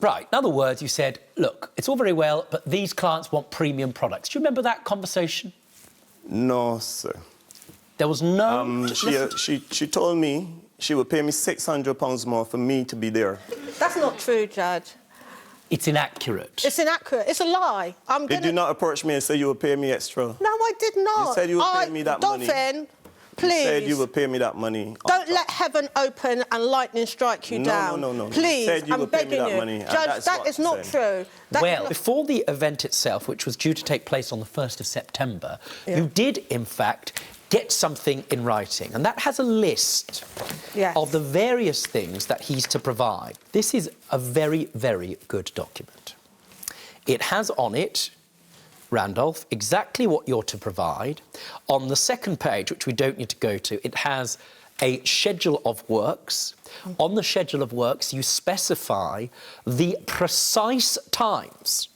Right. In other words, you said, look, it's all very well, but these clients want premium products. Do you remember that conversation? No, sir. There was no... She told me she would pay me £600 more for me to be there. That's not true, Judge. It's inaccurate. It's inaccurate. It's a lie. Did you not approach me and say you would pay me extra? No, I did not. You said you would pay me that money. Dolphin, please. You said you would pay me that money. Don't let heaven open and lightning strike you down. No. Please, you said you I'm would pay begging me that you. money, Judge, that is not true. Well, before the event itself, which was due to take place on the 1st of September, you did, in fact, get something in writing, and that has a list of the various things that he's to provide. This is a very, very good document. It has on it, Randolph, exactly what you're to provide. On the second page, which we don't need to go to, it has a schedule of works. On the schedule of works, you specify the precise times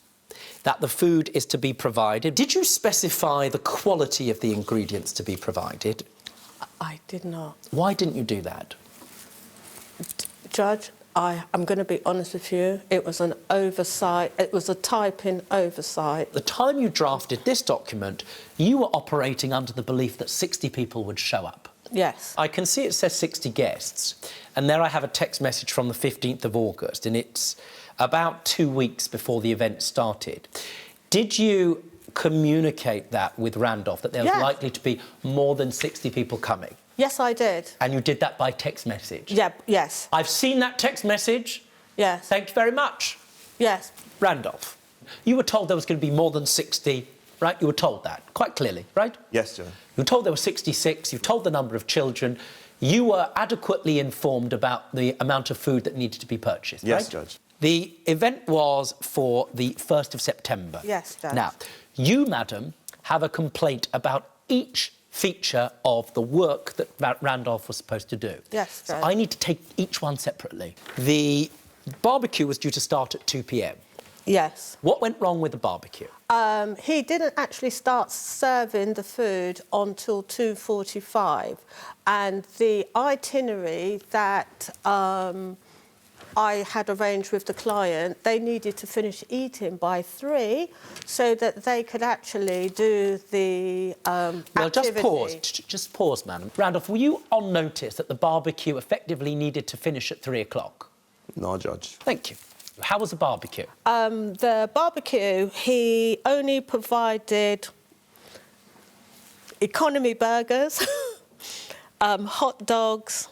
that the food is to be provided. Did you specify the quality of the ingredients to be provided? I did not. Why didn't you do that? Judge, I'm going to be honest with you. It was an oversight. It was a typing oversight. The time you drafted this document, you were operating under the belief that 60 people would show up. Yes. I can see it says 60 guests, and there I have a text message from the 15th of August, and it's about 2 weeks before the event started. Did you communicate that with Randolph, that there was likely to be more than 60 people coming? Yes, I did. And you did that by text message? Yeah, yes. I've seen that text message. Yes. Thank you very much. Yes. Randolph, you were told there was going to be more than 60, right? You were told that, quite clearly, right? Yes, Judge. You were told there were 66, you told the number of children, you were adequately informed about the amount of food that needed to be purchased, right? Yes, Judge. The event was for the 1st of September. Yes, Judge. Now, you, madam, have a complaint about each feature of the work that Randolph was supposed to do. Yes, Judge. So I need to take each one separately. The barbecue was due to start at 2 p.m. Yes. What went wrong with the barbecue? He didn't actually start serving the food until 2:45, and the itinerary that I had arranged with the client, they needed to finish eating by 3 so that they could actually do the Well, just pause, madam. Randolph, were you on notice that the barbecue effectively needed to finish at 3 o'clock? No, Judge. Thank you. How was the barbecue? The barbecue, he only provided economy burgers, hot dogs,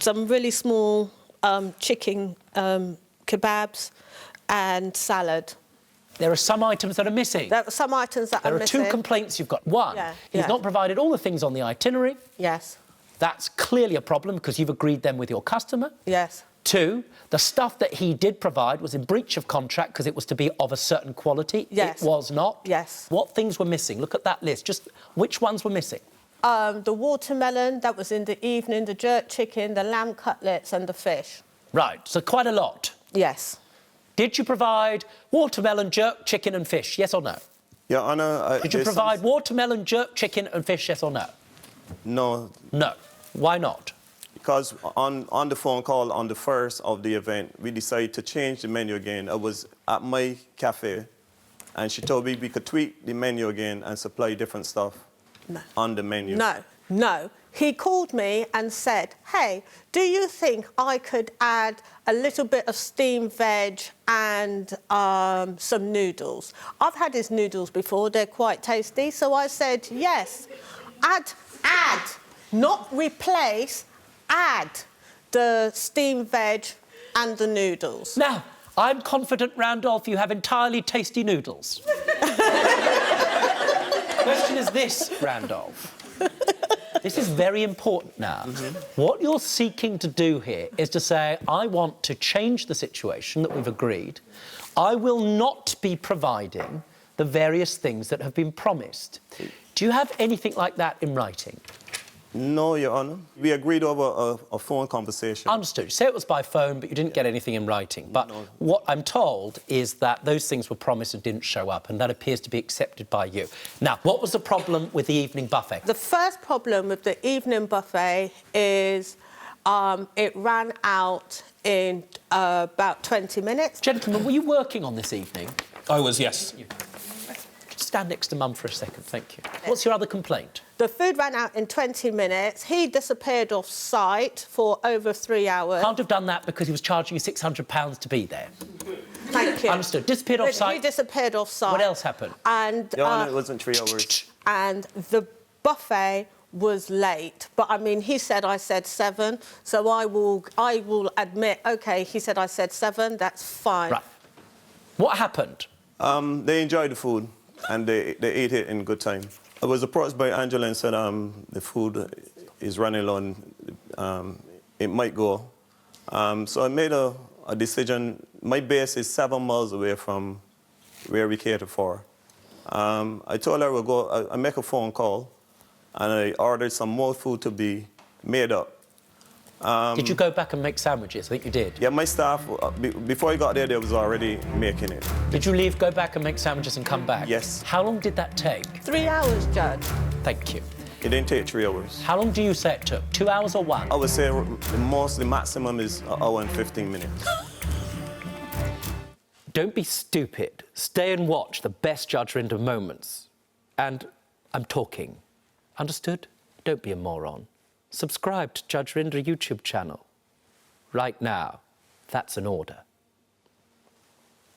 some really small chicken kebabs and salad. There are some items that are missing. There are some items that are missing. There are 2 complaints you've got. One, he's not provided all the things on the itinerary. Yes. That's clearly a problem because you've agreed them with your customer. Yes. 2, the stuff that he did provide was in breach of contract because it was to be of a certain quality. Yes. It was not. Yes. What things were missing? Look at that list. Just which ones were missing? The watermelon, that was in the evening, the jerk chicken, the lamb cutlets and the fish. Right, so quite a lot. Yes. Did you provide watermelon, jerk, chicken and fish, yes or no? Your Honour... Did you provide watermelon, jerk, chicken and fish, yes or no? No. No. Why not? Because on the phone call on the 1st of the event, we decided to change the menu again. I was at my cafe, and she told me we could tweak the menu again and supply different stuff on the menu. No. He called me and said, hey, do you think I could add a little bit of steamed veg and some noodles? I've had his noodles before, they're quite tasty, so I said, yes. Add, not replace, add the steamed veg and the noodles. Now, I'm confident, Randolph, you have entirely tasty noodles. The question is this, Randolph. This is very important now. What you're seeking to do here is to say, I want to change the situation that we've agreed. I will not be providing the various things that have been promised. Do you have anything like that in writing? No, Your Honour. We agreed over a phone conversation. Understood. Say it was by phone, but you didn't get anything in writing. But what I'm told is that those things were promised and didn't show up, and that appears to be accepted by you. Now, what was the problem with the evening buffet? The first problem with the evening buffet is it ran out in about 20 minutes. Gentlemen, were you working on this evening? I was, yes. Just stand next to Mum for a second, thank you. What's your other complaint? The food ran out in 20 minutes. He disappeared off site for over 3 hours. Can't have done that because he was charging you £600 to be there. Thank you. Understood. Disappeared off site. He disappeared off site. What else happened? And It wasn't 3 hours. and the buffet was late. But I mean, he said I said 7, so I will admit, OK, he said I said 7, that's fine. Right. What happened? They enjoyed the food and they ate it in good time. I was approached by Angela and said the food is running low, it might go. So I made a decision. My base is 7 miles away from where we cater for. I told her I make a phone call and I ordered some more food to be made up. Did you go back and make sandwiches? I think you did. Yeah, my staff, before I got there, they was already making it. Did you leave, go back and make sandwiches and come back? Yes. How long did that take? 3 hours, Judge. Thank you. It didn't take 3 hours. How long do you say it took? 2 hours or 1? I would say the maximum is 1 hour and 15 minutes. Don't be stupid. Stay and watch the best Judge Rinder moments. And I'm talking. Understood? Don't be a moron. Subscribe to Judge Rinder YouTube channel. Right now. That's an order.